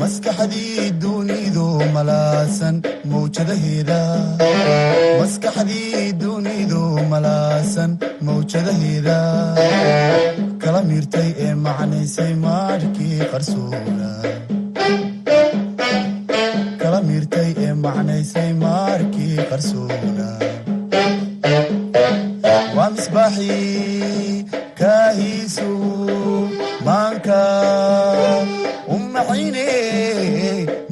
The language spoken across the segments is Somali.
maskaxdii dunidu malaasan mawjadaheeda kala miirtay ee macnaysay maarkii qarsoona waa misbaaxii kaahiisu maanka u macayne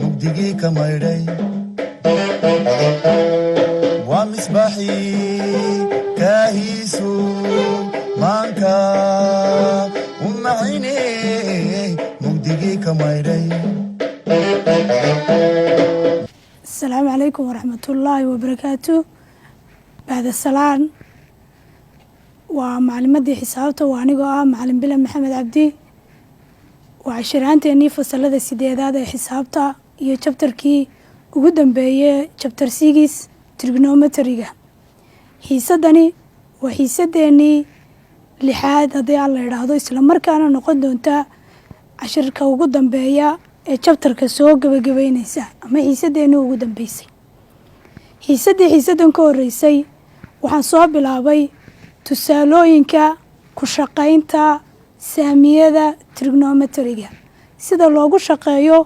mugdigii ka maydhay waa misbaaxii kaahiisu maanka u macayne mugdigii ka maydhay. asalaamu calaykum waraxmatullaahi wabarakaatu. bacda salaan waa macalimadii xisaabta, waa anigoo ah macalin bile maxamed cabdi. waa cashiraanteenii fasalada 8aad ee xisaabta iyo jabtarkii ugu dambeeyey jabtar 6 trigonometriga. xiisadani waa xiisadeenii 6aad haddii aan la idhaahdo, isla markaana noqon doonta cashirka ugu dambeeya ee jabtarka soo gabagabeyneysa ama xiisadeenii ugu dambeysay. xiisadan ka horeysay waxaan soo bilaabay tusaalooyinka ku shaqaynta saamiyada trigonometriga, sida loogu shaqeeyo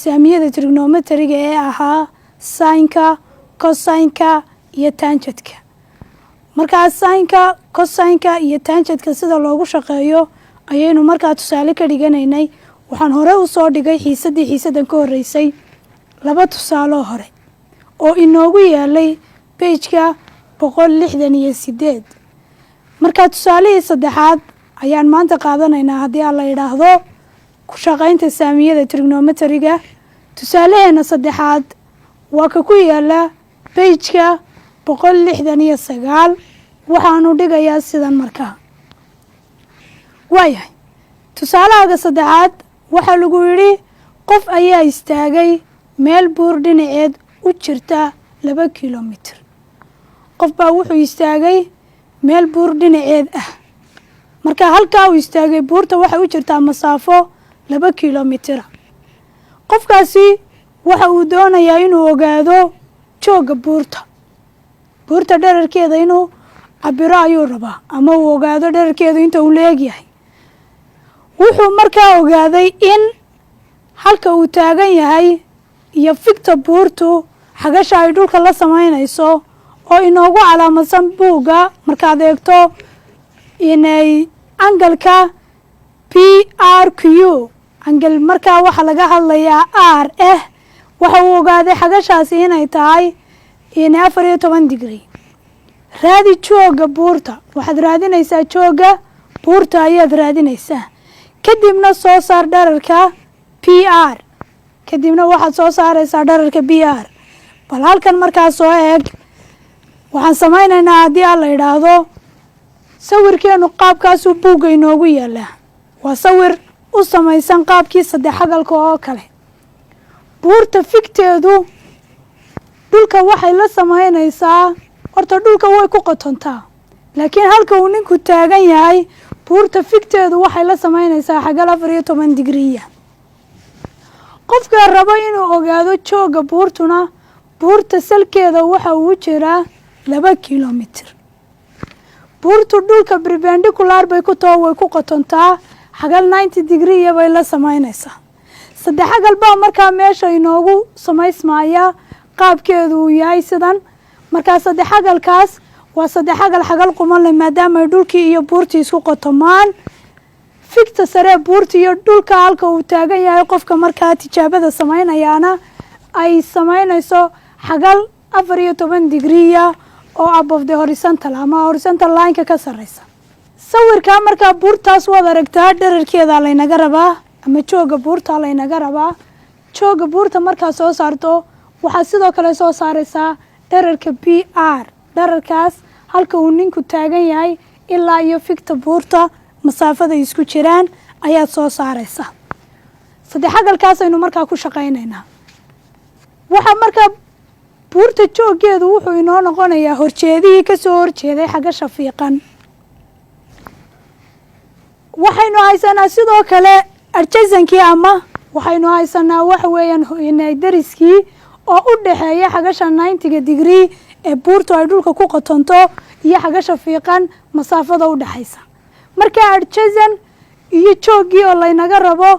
saamiyada trigonometriga ee ahaa saynka, cosaynka iyo tangentka. markaa saynka, cosaynka iyo tangentka sida loogu shaqeeyo ayaynu markaa tusaale ka dhiganaynay. waxaan hore u soo dhigay xiisadan ka horeysay 2 tusaaloo hore oo inoogu yaalay pageka 168. markaa tusaalihii 3aad ayaan maanta qaadanaynaa haddii aan la idhaahdo ku shaqaynta saamiyada trigonometriga. tusaalaheena 3aad waa ka ku yaala pageka 169. waxaanu dhigayaa sidan markaa. waayahay, tusaalahaaga 3aad waxaa lagu yidhi qof ayaa istaagay meel buur dhinaceed u jirta 2 kilomitir. qof baa wuxuu istaagay meel buur dhinaceed ah. markaa halkaa uu istaagay buurta waxay u jirtaa masaafo 2 kilomitira. qofkaasi waxa uu doonayaa inuu ogaado jooga buurta dherarkeeda inuu cabiro ayuu rabaa, ama uu ogaado dherarkeedu inta uu leegyahay. wuxuu markaa ogaaday in halka uu taagan yahay iyo figta buurtu xagasha ay dhulka la samaynayso oo inoogu calaamadsan buugga markaad eegto inay angalka PRQ angal markaa waxa laga hadlayaa R waxa uu ogaaday xagashaasi inay tahay 14 degree. raadi jooga buurta, waxaad raadinaysaa jooga buurta ayaad raadinaysaa. kadibna soo saar dherarka PR, kadibna waxaad soo saaraysaa dherarka PR. bal halkan markaa soo eeg, waxaan samaynaynaa haddii aan la idhaahdo sawirkeenu qaabkaasuu buugga inoogu yaalaa. waa sawir u samaysan qaabkii 3 xagalka oo kale. buurta figteedu dhulka waxay la samaynaysaa, horta dhulka way ku qotontaa, laakiin halka uu ninku taagan yahay buurta figteedu waxay la samaynaysaa xagal 14 digriya. qofka rabo inuu ogaado jooga buurtuna, buurta salkeeda waxa uu jiraa 2 kilomitir. buurtu dhulka perpendicular bay ku taho, way ku qotontaa, xagal 90 digriya bay la samaynaysaa. 3 xagal baa markaa meesha inoogu samaysmaya, qaabkeedu uu yahay sidan. markaa 3 xagalkaas waa 3 xagal quman leh, maadaama ay dhulkii iyo buurtii isku qotomaan. figta sare buurta iyo dhulka halka uu taagan yahay qofka markaa tijaabada samaynayaana ay samaynayso xagal 14 digriya oo above the horizontal ama horizontal line-ka ka sarreysa. sawirkaa markaa buurtaas waad aragtaa, dherarkeeda laynaga rabaa ama jooga buurta laynaga rabaa. jooga buurta markaa soo saarto waxaad sidoo kale soo saaraysaa dherarka PR, dherarkaas halka uu ninku taagan yahay ilaa iyo figta buurta masaafada isku jiraan ayaad soo saaraysaa. 3 xagalkaasaynu markaa ku shaqaynaynaa. waxaa markaa buurta joogeedu wuxuu inoo noqonayaa horjeedihii ka soo horjeeday xagasha fiiqan. waxaynu haysanaa sidoo kale adjasankii ama waxaynu haysanaa waxa weeyaan dariskii oo u dhaxeeya xagasha 90 degree ee buurtu ay dhulka ku qotonto iyo xagasha fiiqan masaafada u dhaxaysa marka adjasan iyo joogii oo laynaga rabo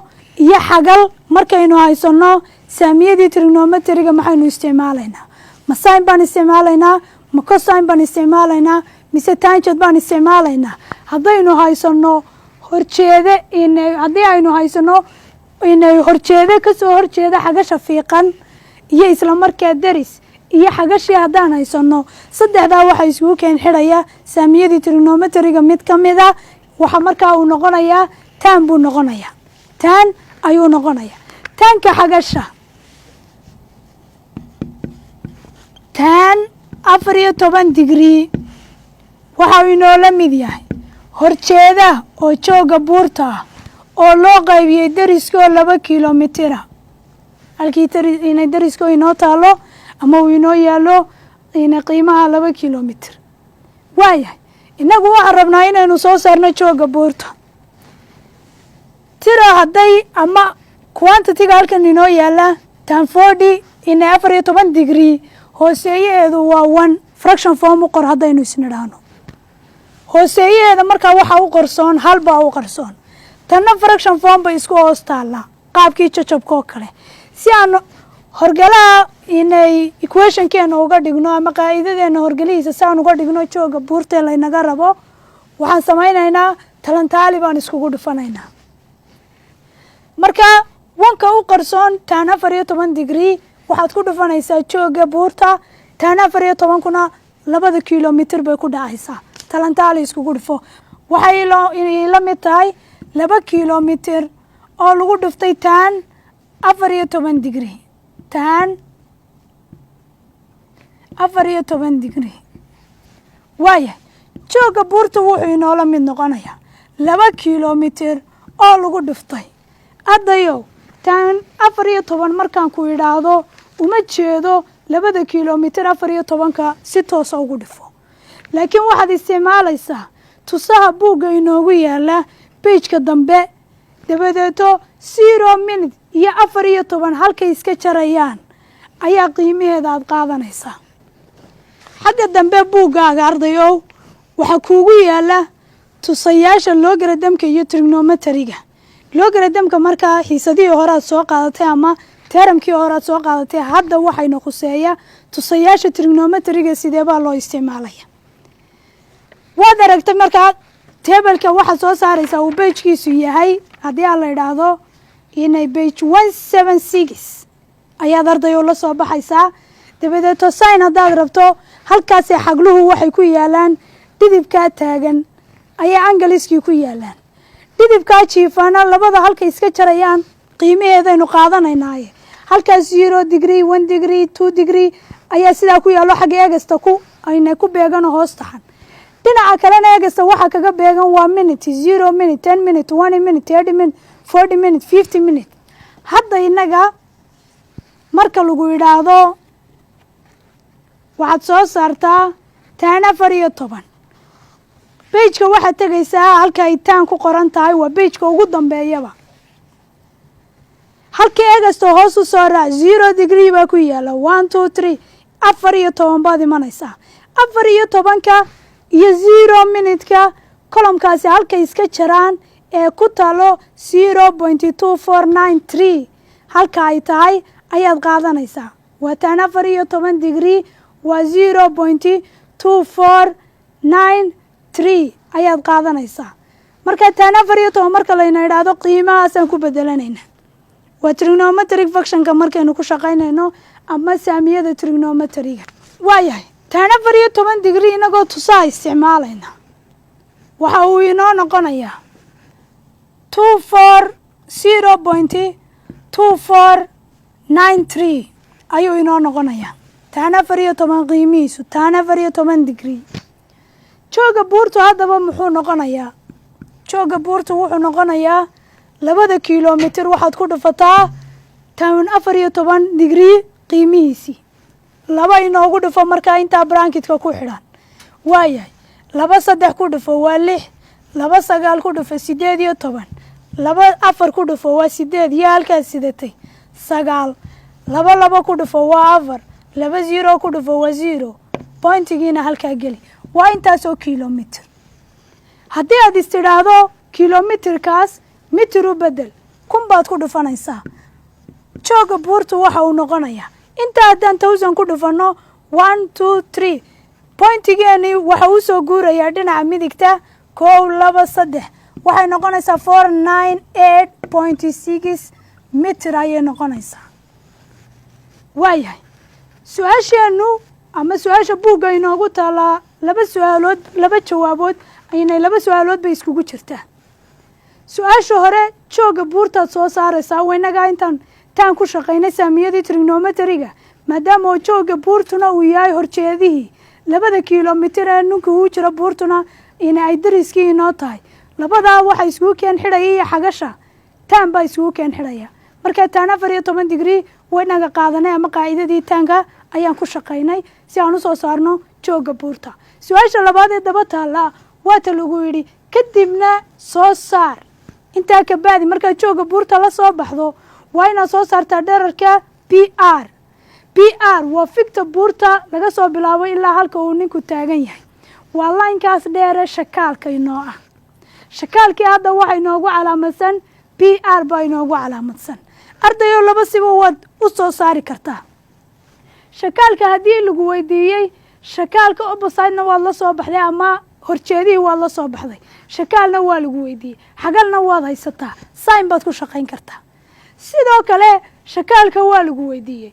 iyo xagal markaynu haysano saamiyadii trigonometriga maxaynu isticmaalaynaa ma sin baan isticmaalaynaa ma cosine baan isticmaalaynaa mise tangent baan isticmaalaynaa haddaynu haysano horjeede haddii aynu haysano horjeede kasoo horjeeda xagasha fiiqan iyo isla markaa daris iyo xagashii haddaan haysano saddexdaa waxaa iskugu keen xidhaya saamiyadii trigonometriga mid ka mida waxa markaa uu noqonayaa tan buu noqonayaa tan ayuu noqonayaa tanka xagasha tan 14 degree waxa uu inoola mid yahay horjeeda oo jooga buurta ah oo loo qaybiyey dariskoo 2 kilomitira halkii dariskoo inoo taalo ama uu inoo yaalo qiimaha 2 kilomitir waayahay inagu waxaan rabnaa inaynu soo saarno jooga buurta tira hadday ama quantitiga halkan inoo yaala tan 40 14 degree hooseeyaheedu waa 1 fraction form u qor haddaynu isnidhaano hooseeyaheeda markaa waxaa u qarsoon halbaa u qarsoon tanna fraction form bay isku hoos taallaa qaabkii jajabkaoo kale si aan horgalaha inay equationkeena uga dhigno ama qaa'idadeena horgalihiisa si aan uga dhigno jooga buurtee laynaga rabo waxaan samaynaynaa talantaali baan iskugu dhufanaynaa marka wanka u qarsoon tan 14 degree waxaad ku dhufanaysaa jooga buurta tan 14 kuna 2 kilomitir bay ku dhacaysaa talantaali iskugu dhufo waxay la mid tahay 2 kilomitir oo lagu dhuftay tan 14 degree tan 14 degree waayahay jooga buurta wuxuu inoola mid noqonayaa 2 kilomitir oo lagu dhuftay haddayow tan 14 markaan ku idhaahdo uma jeedo 2 kilomitir 14ka si toosa ugu dhifo laakiin waxaad isticmaalaysaa tusaha buugga inoogu yaala beijka dambe dabadeeto 0 minute iyo 14 halkay iska jarayaan ayaa qiimaheeda aad qaadanaysaa xagga dambe buuggaaga ardayow waxaa kuugu yaala tusayaasha logaritmka iyo trigonometriga logaritmka markaa xiisadihii horead soo qaadatay ama teramkii horead soo qaadatay hadda waxayna khuseeya tusayaasha trigonometriga sidee baa loo isticmaalaya waad aragtay markaa tebalka waxaad soo saaraysaa uu beijkiisu yahay haddii aan la idhaahdo inay beij 176 ayaad ardayow la soo baxaysaa dabadeeto sin haddaad rabto halkaasee xagluhu waxay ku yaalaan dhidibkaa taagan ayaa angaliskii ku yaalaan dhidibkaa jiifaana labada halkay iska jarayaan qiimaheedaynu qaadanaynaaye halkaas 0 degree 1 degree 2 degree ayaa sidaa ku yaallo xagga egasta ayna ku beegano hoos taxan dhinaca kalena egasta waxaa kaga beegan waa minute 0 minute 10 minute 20 minute 30 minute 40 minute 50 minute hadda inaga marka lagu idhaahdo waxaad soo saartaa tan 14 beijka waxaad tegaysaa halka ay taan ku qoran tahay waa beijka ugu dambeeyaba halka egasta hoos u soo raac 0 degree baa ku yaala 1 2 3 14 baad imanaysaa 14ka iyo 0 minuteka kolomkaasi halkay iska jaraan ee ku taalo 0.2493 halka ay tahay ayaad qaadanaysaa waa tan 14 degree waa 0.2493 ayaad qaadanaysaa marka tan 14 marka layna idhaahdo qiimahaasaan ku bedelanayna waa trigonometric functionka markaynu ku shaqaynayno ama saamiyada trigonometriga waayahay tan 14 degree inagoo tusaa isticmaalayna waxa uu inoo noqonayaa 0.2493 ayuu inoo noqonayaa tan 14 qiimihiisu tan 14 degree jooga buurtu haddaba muxuu noqonayaa jooga buurtu wuxuu noqonayaa 2 kilomitir waxaad ku dhufataa tan 14 degree qiimihiisii 2 inoogu dhufo markaa intaa brankitka ku xidhan waayahay 2 3 ku dhufo waa 6 laba 9 ku dhufo 18 laba 4 ku dhufo waa 8 iyo halkaas sidatay 9 laba 2 ku dhufo waa 4 laba 0 ku dhufo waa 0 pointigiina halkaa geli waa intaasoo kilomitir haddii aad istidhaahdo kilomitirkaas mitir u bedel kun baad ku dhufanaysaa jooga buurtu waxa uu noqonayaa inta haddaan 1000 ku dhufanno 1 2 3 pointigeeni waxa uu soo guurayaa dhinaca midigta 1 2 3 waxay noqonaysaa 498.6 mitir ayay noqonaysaa waayahay su-aasheenu ama su-aasha buugga inoogu taalaa laba jawaabood aynay laba su-aalood bay iskugu jirtaa su-aasha hore jooga buurtaad soo saaraysaa waynagaa intaan ku shaqaynay saamiyadii trigonometriga maadaama oo jooga buurtuna uu yahay horjeedihii 2 kilomitir ee ninka uu jira buurtuna ina ay dariskii inoo tahay labadaa waxa iskugu keen xidhaya iyo xagasha taan baa iskugu keen xidhaya marka taan 14 degree waynaga qaadanay ama qaacidadii taanka ayaan ku shaqaynay si aan u soo saarno jooga buurta su-aasha labaad ee daba taala waata lagu yidhi kadibna soo saar intaa ka baadi markaad jooga buurta la soo baxdo waa inaad soo saartaa dherarka p r waa figta buurta laga soo bilaabo ilaa halka uu ninku taagan yahay waa laynkaas dheere shakaalka inoo ah shakaalkii hadda waxa inoogu calaamadsan p r baa inoogu calaamadsan ardayo laba siba waad u soo saari kartaa shakaalka haddii lagu weydiiyey shakaalka oppositena waad la soo baxday ama horjeedihii waad la soo baxday shakaalna waa lagu weydiiyey xagalna waad haysataa sign baad ku shaqayn kartaa sidoo kale shakaalka waa lagu weydiiyey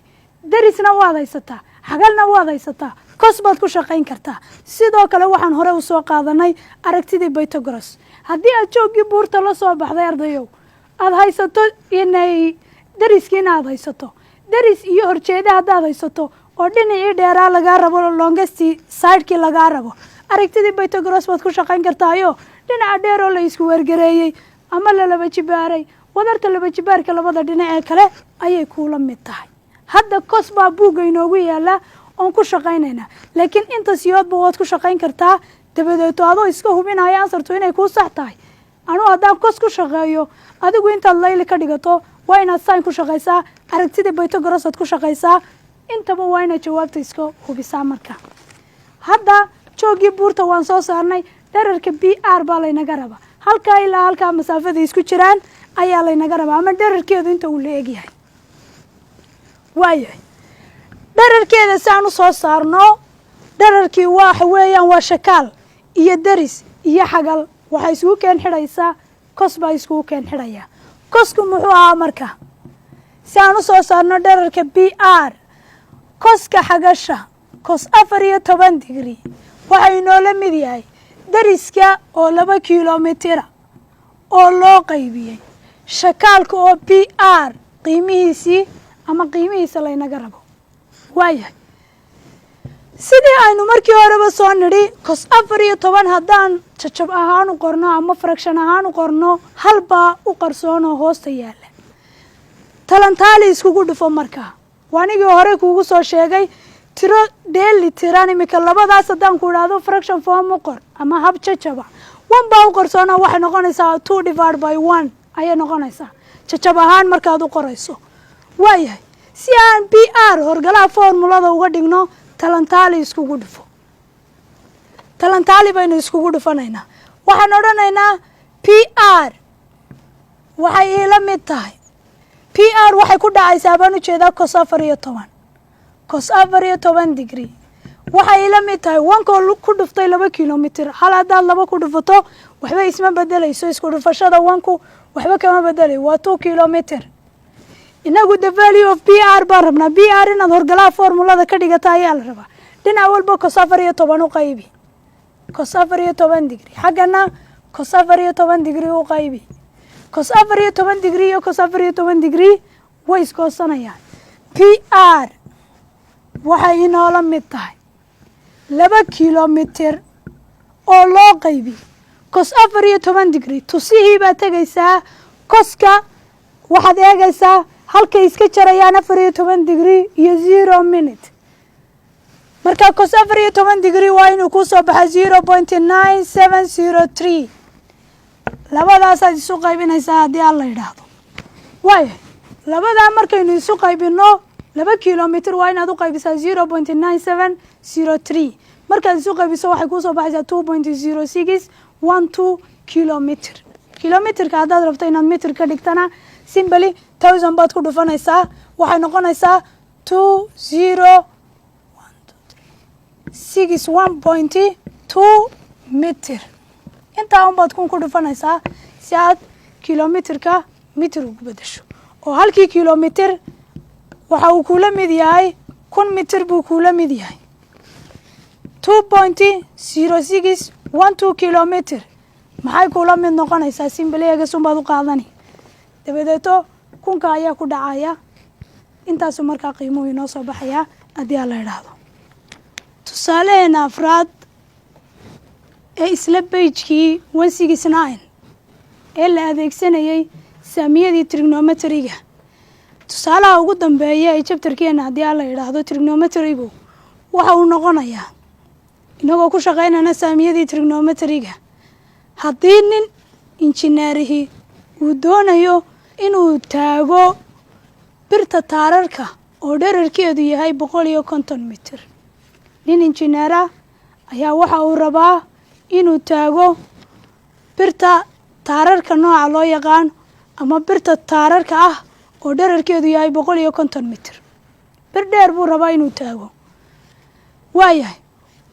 darisna waad haysataa xagalna waad haysataa kos baad ku shaqayn kartaa sidoo kale waxaan hore u soo qaadanay aragtidii Pythagoras haddii aad joogii buurta la soo baxday ardayow aad haysato inay dariskiina aad haysato daris iyo horjeeda haddaad haysato oo dhinacii dheeraa lagaa rabo longest sidekii lagaa rabo aragtidii Pythagoras baad ku shaqayn kartaayo dhinaca dheer oo la isku wargareeyey ama la laba jibaaray wadarta laba jibaarka labada dhinac ee kale ayay kuula mid tahay hadda kos baa buugga inoogu yaala oon ku shaqaynaynaa laakiin inta siyoodba waad ku shaqayn kartaa dabadeeto adoo iska hubinaya ansartu inay kuu sax tahay anuu haddaan kos ku shaqeeyo adigu intaad layli ka dhigato waa inaad sign ku shaqaysaa aragtida Pythagoras aad ku shaqaysaa intaba waa inaad jawaabta iska hubisaa marka hadda joogii buurta waan soo saarnay dherarka p r baa laynaga rabaa halkaa ilaa halkaa masaafada isku jiraan ayaa laynaga rabaa ama dherarkeedu inta uu la egyahay waayahay dherarkeeda si aan u soo saarno dherarkii waxa weeyaan waa shakaal iyo daris iyo xagal waxay iskugu keen xidhaysaa kos baa iskugu keen xidhaya kosku muxuu ahaa marka si aan u soo saarno dherarka p r koska xagasha kos 14 degree waxay inoola mid yahay dariska oo 2 kilomitira oo loo qaybiyey shakaalka oo p r qiimihiisii ama qiimihiisa laynaga rabo waayahay sidii aynu markii horeba soo nidhi kos 14 haddaan jajab ahaan u qorno ama fraction ahaan u qorno halbaa u qarsoonoo hoosta yaalla talantaali iskugu dhufo markaa waanigii hore kuugu soo sheegay tiro dheeli tiran imika labadaas haddaan ku idhaahdo fraction form u qor ama hab jajaba 1 baa u qarsoonoo waxay noqonaysaa 2 divided by 1 ayay noqonaysaa jajab ahaan markaad u qorayso waayahay si aan p r horgalaha formulada uga dhigno talantaali iskugu dhufo talantaali baynu iskugu dhufanaynaa waxaan odhanaynaa p r waxay iila mid tahay p r waxay ku dhacaysaa baan ujeedaa kos 14 degree waxay iila mid tahay 1 koo ku dhuftay 2 kilomitir hal haddaad 2 ku dhufato waxba isma bedelayso isku dhufashada 1ku waxba kama bedelay waa 2 kilomitir inagu the value of p r baan rabnaa p r inaad horgalaha formulada ka dhigata ayaa la rabaa dhinac walba kos 14 u qaybi kos 14 degree xaggana kos 14 degree u qaybi kos 14 degree iyo kos 14 degree way iskoosanayaan p r waxay inoola mid tahay 2 kilomitir oo loo qaybi kos 14 degree tusihii baad tegaysaa koska waxaad eegaysaa halkay iska jarayaan 14 degree iyo 0 minute marka kos 14 degree waa inuu ku soo baxa 0.9703 labadaasaad isu qaybinaysaa haddii aan la yidhaahdo. waayo labadaa markaynu isu qaybinno 2 kilomitr waa inaad u qaybisaa 0.9703 markaad isu qaybiso waxay kuu soo baxaysaa 2.0612 kilomitr. kilomitrka haddaad rabto inaad mitr ka dhigtana simbly 1000 baad ku dhufanaysaa, waxay noqonaysaa 2061.2 mitr. intaa unbaad kun ku dhufanaysaa si aad kilomitrka mitr ugu bedesho, oo halkii kilomitr waxa uu kula mid yahay 1000 mitr buu kula mid yahay. 2.0612 kilomitr maxay kula mid noqonaysaa? simbaleega sunbaad u qaadani, dabadeeto kunka ayaa ku dhacaya. intaasu markaa qiimuhu inoo soo baxayaa haddii aan la idhaahdo. tusaaleheena afraad ee isla beijkii 169 ee la adeegsanayay saamiyadii trigonometriga. tusaalaha ugu dambeeya ee jabtarkeena haddii aan la idhaahdo trigonometrigu waxa uu noqonayaa inagoo ku shaqaynana saamiyadii trigonometriga. haddii nin injineerihii uu doonayo inuu taago birta taararka oo dherarkeedu yahay 150 mitr, nin injineera ayaa waxa uu rabaa inuu taago birta taararka nooca loo yaqaan ama birta taararka ah oo dherarkeedu yahay 150 mitr. bir dheer buu rabaa inuu taago. waayahay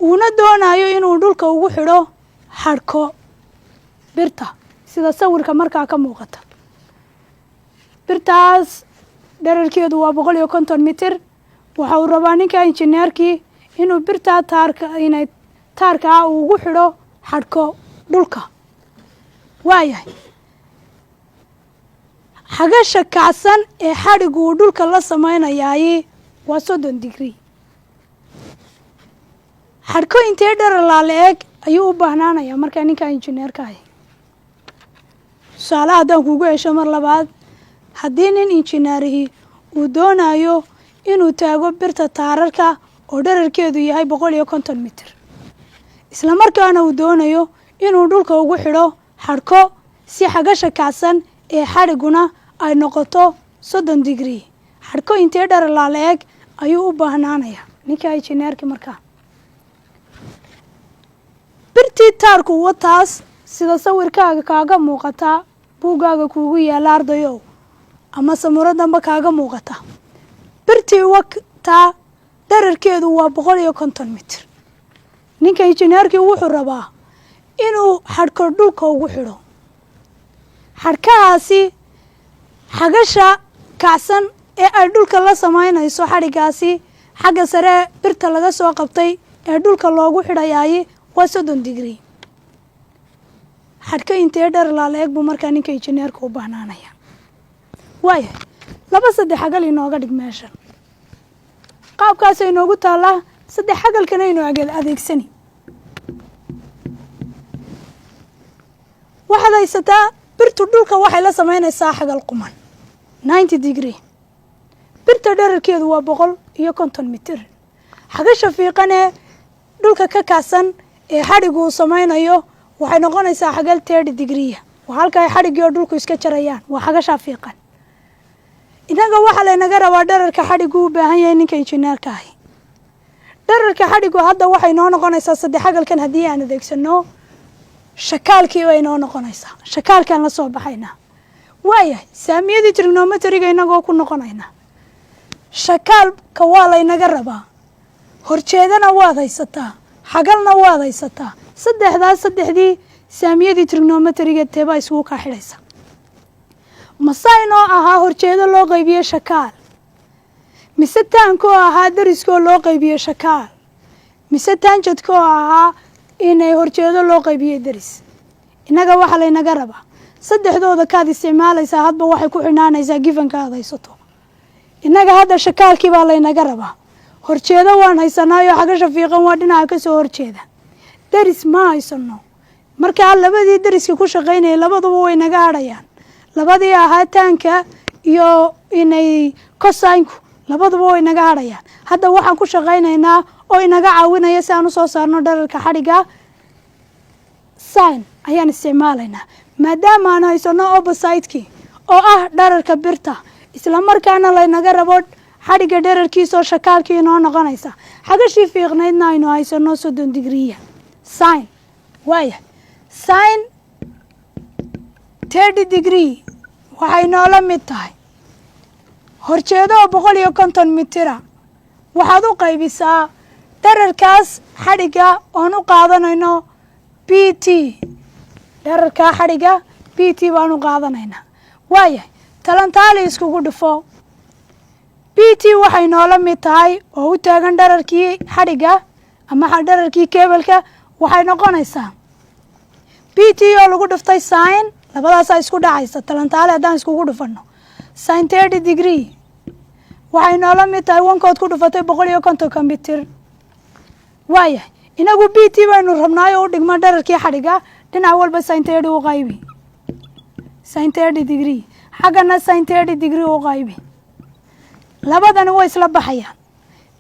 uuna doonayo inuu dhulka ugu xidho xadhko birta sida sawirka markaa ka muuqata. birtaas dherarkeedu waa 150 mitr. waxa uu rabaa ninka injineerkii inuu birtaa taarka ah uu ugu xidho xadhko dhulka. waayahay xagasha kacsan ee xadhigu uu dhulka la samaynayaay waa 30 degree. xadhko intee dheralaa la eg ayuu u baahnaanayaa markaa ninka injineerka ahi. tusaale haddaan kuugu hesho mar labaad, haddii nin injineerihii uu doonayo inuu taago birta taararka oo dherarkeedu yahay 150 mitr, isla markaana uu doonayo inuu dhulka ugu xidho xadhko si xagasha kacsan ee xadhiguna ay noqoto 30 degree. xadhko intee dheralaa la eg ayuu u baahnaanayaa ninka injineerkii markaa. birtii taarku wataas sida sawirkaaga kaaga muuqata, buuggaaga kuugu yaalla ardayow, ama samuro damba kaaga muuqata. birtii wataa dherarkeedu waa 150 mitr. ninka injineerkii wuxuu rabaa inuu xadhko dhulka ugu xidho. xadhkahaasi xagasha kacsan ee ay dhulka la samaynayso xadhigaasi xagga sare birta laga soo qabtay ee dhulka loogu xidhayaay waa 30 degree. xadhko intee dheralaa la eg buu markaa ninka injineerka u baahnaanaya. waayahay 2 saddex xagal inooga dhig meeshan. qaabkaasay inoogu taallaa. saddex xagalkana inuu adeegsani. waxaad haysataa birtu dhulka waxay la samaynaysaa xagal quman 90 degree. birta dherarkeedu waa 150 mitr. xagasha fiiqanee dhulka ka kacsan ee xadhigu uu samaynayo waxay noqonaysaa xagal 30 degree. waa halka ay xadhigii oo dhulku iska jarayaan, waa xagasha fiiqan. inaga waxaa laynaga rabaa dherarka xadhigu u baahan yahay ninka injineerka ahi. dherarka xadhigu hadda waxay noo noqonaysaa saddex xagalkan haddii aan adeegsano shakaalkii bay noo noqonaysaa. shakaalkaan la soo baxaynaa. waayahay saamiyadii trigonometriga inagoo ku noqonaynaa. shakaalka waa laynaga rabaa, horjeedana waad haysataa, xagalna waad haysataa. saddexdii saamiyadii trigonometriga teebaa isugu kaa xidhaysa. masaynoo ahaa horjeedo loo qaybiye shakaal, mise taankoo ahaa dariskoo loo qaybiye shakaal, mise taanjadkoo ahaa inay horjeedo loo qaybiye daris. innaga waxaa laynaga rabaa saddexdooda kaad isticmaalaysaa hadba waxay ku xidhnaanaysaa gifanka aad haysato. innaga hadda shakaalkii baa laynaga rabaa. horjeedo waan haysanaayo xagasha fiiqan waa dhinaca ka soo horjeeda. daris ma haysano. markaa labadii dariska ku shaqaynaya labaduba way naga hadhayaan. labadii ahaa taanka iyo inay kosaynku labaduba way naga hadhayaan. hadda waxaan ku shaqaynaynaa oo inaga caawinaya si aan usoo saarno dherarka xadhiga sign ayaan isticmaalaynaa. maadaama aan haysano opposite-kii oo ah dherarka birta isla markaana laynaga rabo xadhigga dherarkiisoo shakaalkii inoo noqonaysa xagashii fiiqnaydna aynu haysano 30 digriya sin waaya sin 30 degree waxay noola mid tahay horjeedo oo 150 mitira waxaad u qaybisaa dherarkaas xadhigga oon u qaadanayno b t dherarkaa xadhigga b t baan u qaadanaynaa waayahay talantaali iskugu dhufo b t waxay noola mid tahay oo u taagan dherarkii xadhigga ama dherarkii keebalka waxay noqonaysaa b t oo lagu dhuftay sin labadaasaa isku dhacaysa talantaali haddaan iskugu dhufanno sin 30 degree waxay noola mid tahay wankood ku dhufatay 150 mitir waayahay inagu b t baynu rabnaay oo u dhigmo dherarkii xadhigga dhinac walba sin 30 u qaybi sin 30 degree xaggana sin 30 degree u qaybi labadani way isla baxayaan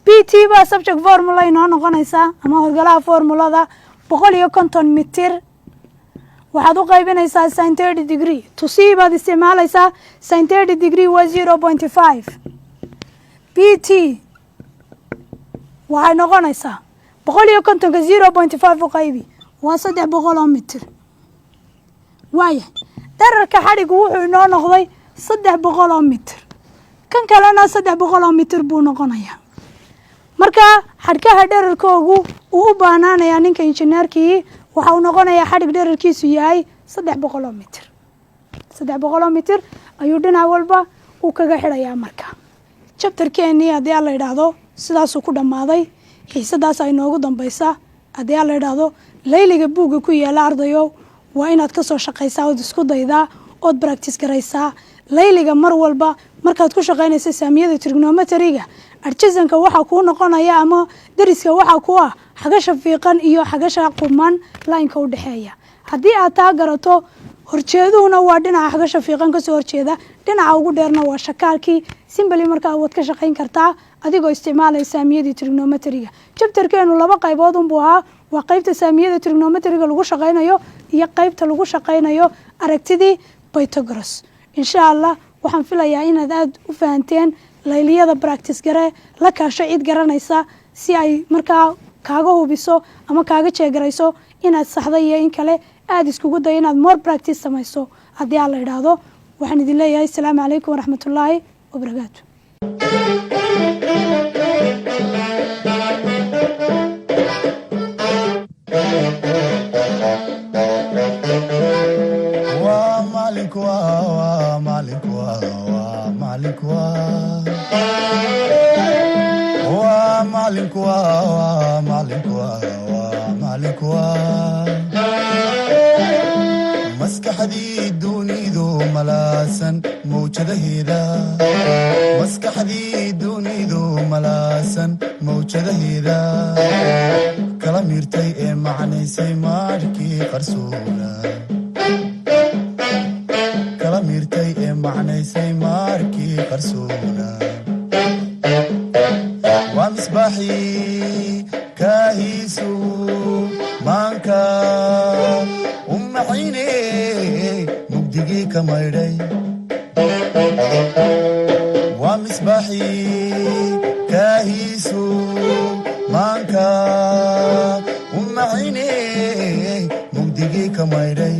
b t baa subject formula inoo noqonaysaa ama horgalaha formulada 150 mitir waxaad u qaybinaysaa sin 30 degree tusii baad isticmaalaysaa sin 30 degree waa 0.5 b t waxay noqonaysaa 150ka 0.5 u qaybi waa 300 mitir waaya dherarka xadhiggu wuxuu inoo noqday 300 mitir kan kalena 300 mitir buu noqonayaa marka xadhkaha dherarkoogu uu u baanaanayaa ninka injineerkii waxa uu noqonayaa xadhig dherarkiisu yahay 300 mitir 300 mitir ayuu dhinac walba uu kaga xidhayaa marka chapterkeennii haddii aan la idhaahdo sidaasuu ku dhammaaday xiisadaas ay noogu dambaysaa haddii aan la idhaahdo layliga buugga ku yaala ardayo waa inaad ka soo shaqaysaa ood isku daydaa ood practice garaysaa layliga mar walba markaad ku shaqaynaysa saamiyada trigonometriga arjisanka waxaa kuu noqonaya ama dariska waxaa ku ah xagasha fiiqan iyo xagasha quman laynka u dhexeeya haddii aad taa garato horjeeduhuna waa dhinaca xagasha fiiqan kasoo horjeeda dhinaca ugu dheerna waa shakaalkii simbali markaa waad ka shaqayn kartaa adigoo isticmaalaya saamiyadii trigonometriga jabtarkeenu 2 qaybood unbuu ahaa waa qaybta saamiyada trigonometriga lagu shaqaynayo iyo qaybta lagu shaqaynayo aragtidii Pythagoras insha Allah waxaan filayaa inaad aad u fahanteen layliyada practice gare la kaasho cid garanaysa si ay markaa kaaga hubiso ama kaaga jeegarayso inaad saxda iyo in kale aad iskugu day inaad more practice samayso haddii aan la idhaahdo waxaan idin leeyahay assalaamu calaykum waraxmatullaahi wabarakaatu maskaxdii dunidu malaasan mawjadaheeda kala miirtay ee macnaysay maarkii qarsoona waa misbaaxii kaahiisu maanka u macine mugdigii ka maydhay waa misbaaxii kaahiisu maanka u macine mugdigii ka maydhay